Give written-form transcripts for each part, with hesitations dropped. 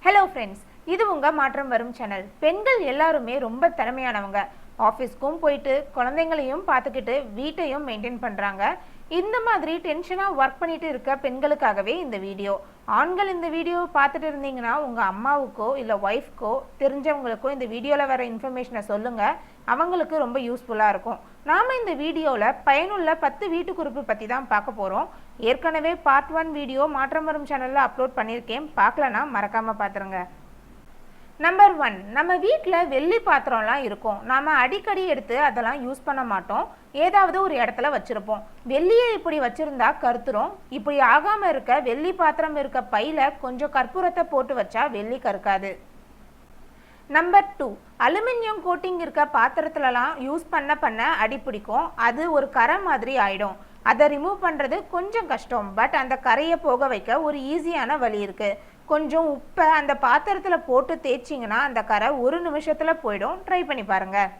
Hello friends, இது உங்கள் மாற்றம் வரும் சேனல். பெண்கள் எல்லாருமே ரொம்ப திறமையானவங்க. ஆஃபீஸ்க்கும் போயிட்டு குழந்தைங்களையும் பார்த்துக்கிட்டு வீட்டையும் மெயின்டைன் பண்ணுறாங்க. இந்த மாதிரி டென்ஷனாக ஒர்க் பண்ணிட்டு இருக்க பெண்களுக்காகவே இந்த வீடியோ. ஆண்கள் இந்த வீடியோவை பார்த்துட்டு இருந்தீங்கன்னா உங்கள் அம்மாவுக்கோ இல்லை ஒய்ஃப்க்கோ தெரிஞ்சவங்களுக்கோ இந்த வீடியோவில் வர இன்ஃபர்மேஷனை சொல்லுங்கள். அவங்களுக்கு ரொம்ப யூஸ்ஃபுல்லாக இருக்கும். நாம் இந்த வீடியோவில் பயனுள்ள 10 வீட்டு குறிப்பு பற்றி தான் பார்க்க போகிறோம். ஏற்கனவே பார்ட் 1 வீடியோ மாற்றம் வரும் சேனலில் அப்லோட் பண்ணியிருக்கேன். பார்க்கலன்னா மறக்காமல் பார்த்துருங்க. நம்பர் 1, நம்ம வீட்டில் வெள்ளி பாத்திரம்லாம் இருக்கும். நாம் அடிக்கடி எடுத்து அதெல்லாம் யூஸ் பண்ண மாட்டோம். ஏதாவது ஒரு இடத்துல வச்சுருப்போம். வெள்ளியை இப்படி வச்சுருந்தா கருத்துரும். இப்படி ஆகாமல் இருக்க வெள்ளி பாத்திரம் இருக்க பையில் கொஞ்சம் கற்பூரத்தை போட்டு வச்சா வெள்ளி கருக்காது. நம்பர் 2, அலுமினியம் கோட்டிங் இருக்க பாத்திரத்துலலாம் யூஸ் பண்ண அடி பிடிக்கும். அது ஒரு கரை மாதிரி ஆயிடும். அதை ரிமூவ் பண்ணுறது கொஞ்சம் கஷ்டம். பட் அந்த கரையை போக வைக்க ஒரு ஈஸியான வழி இருக்குது. கொஞ்சம் உப்பை அந்த பாத்திரத்தில் போட்டு தேய்ச்சிங்கன்னா அந்த கரை ஒரு நிமிஷத்தில் போயிடும். ட்ரை பண்ணி பாருங்கள்.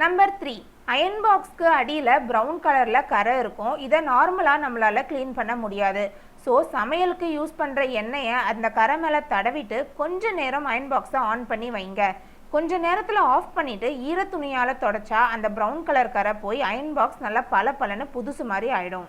நம்பர் 3, அயன் பாக்ஸ்க்கு அடியில் ப்ரௌன் கலரில் கரை இருக்கும். இதை நார்மலாக நம்மளால் க்ளீன் பண்ண முடியாது. ஸோ சமையலுக்கு யூஸ் பண்ணுற எண்ணெயை அந்த கரை மேலே தடவிட்டு கொஞ்ச நேரம் அயன் பாக்ஸை ஆன் பண்ணி வைங்க. கொஞ்ச நேரத்தில் ஆஃப் பண்ணிவிட்டு ஈர துணியால் தொடச்சா அந்த ப்ரௌன் கலர் கரை போய் அயன் பாக்ஸ் நல்லா பளபளன்னு புதுசு மாதிரி ஆகிடும்.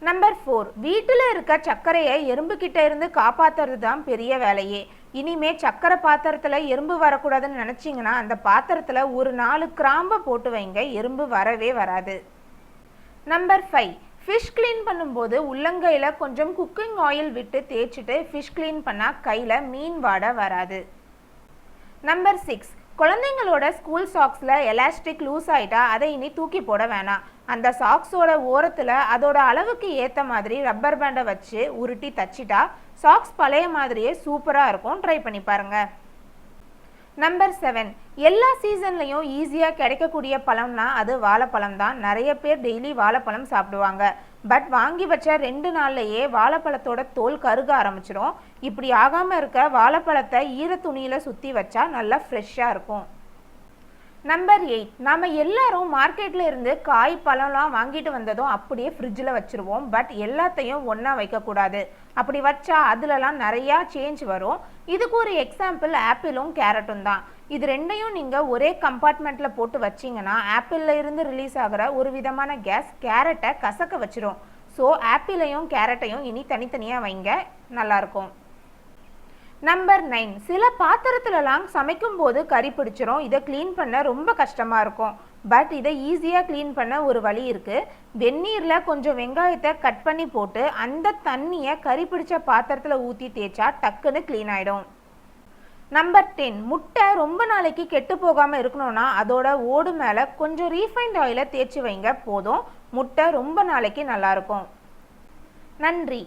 நம்பர் 4, வீட்டில் இருக்க சர்க்கரையை எறும்புக்கிட்ட இருந்து காப்பாற்றுறது தான் பெரிய வேலையே. இனிமே சர்க்கரை பாத்திரத்தில் எறும்பு வரக்கூடாதுன்னு நினச்சிங்கன்னா அந்த பாத்திரத்தில் ஒரு 4 கிராம்பை போட்டு வைங்க. எறும்பு வரவே வராது. நம்பர் 5, ஃபிஷ் க்ளீன் பண்ணும்போது உள்ளங்கையில் கொஞ்சம் குக்கிங் ஆயில் விட்டு தேய்ச்சிட்டு ஃபிஷ் க்ளீன் பண்ணால் கையில் மீன் வாடை வராது. நம்பர் 6, குழந்தைங்களோட ஸ்கூல் சாக்ஸில் எலாஸ்டிக் லூஸ் ஆகிட்டா அதை இனி தூக்கி போட வேணாம். அந்த சாக்ஸோட ஓரத்தில் அதோட அளவுக்கு ஏற்ற மாதிரி ரப்பர் பேண்டை வச்சு உருட்டி தச்சிட்டா சாக்ஸ் பழைய மாதிரியே சூப்பராக இருக்கும். ட்ரை பண்ணி பாருங்கள். நம்பர் 7, எல்லா சீசன்லையும் ஈஸியாக கிடைக்கக்கூடிய பழம்னா அது வாழைப்பழம் தான். நிறைய பேர் டெய்லி வாழைப்பழம் சாப்பிடுவாங்க. பட் வாங்கி வச்ச 2 நாள்லையே வாழைப்பழத்தோட தோல் கருக ஆரம்பிச்சிடும். இப்படி ஆகாமல் இருக்க வாழைப்பழத்தை ஈர துணியில் சுற்றி வச்சா நல்லா ஃப்ரெஷ்ஷாக இருக்கும். நம்பர் 8, நாம் எல்லாரும் மார்க்கெட்டில் இருந்து காய் பழம்லாம் வாங்கிட்டு வந்ததும் அப்படியே ஃப்ரிட்ஜில் வச்சுருவோம். பட் எல்லாத்தையும் ஒன்றா வைக்கக்கூடாது. அப்படி வச்சா அதுலலாம் நிறையா சேஞ்ச் வரும். இதுக்கு ஒரு எக்ஸாம்பிள் ஆப்பிளும் கேரட்டும் தான். இது ரெண்டையும் நீங்கள் ஒரே கம்பார்ட்மெண்ட்டில் போட்டு வச்சிங்கன்னா ஆப்பிளில் இருந்து ரிலீஸ் ஆகிற ஒரு விதமான கேஸ் கேரட்டை கசக்க வச்சிடும். ஸோ ஆப்பிளையும் கேரட்டையும் இனி தனித்தனியாக வைங்க, நல்லாயிருக்கும். நம்பர் 9, சில பாத்திரத்துலலாம் சமைக்கும் போது கறி பிடிச்சிரும். இதை க்ளீன் பண்ண ரொம்ப கஷ்டமாக இருக்கும். பட் இதை ஈஸியாக க்ளீன் பண்ண ஒரு வழி இருக்குது. வெந்நீரில் கொஞ்சம் வெங்காயத்தை கட் பண்ணி போட்டு அந்த தண்ணியை கறி பிடிச்ச பாத்திரத்தில் ஊற்றி தேய்ச்சா டக்குன்னு க்ளீன் ஆகிடும். நம்பர் 10, முட்டை ரொம்ப நாளைக்கு கெட்டு போகாமல் இருக்கணும்னா அதோட ஓடு மேலே கொஞ்சம் ரீஃபைண்ட் ஆயிலை தேய்ச்சி வைங்க. போதும், முட்டை ரொம்ப நாளைக்கு நல்லாயிருக்கும். நன்றி.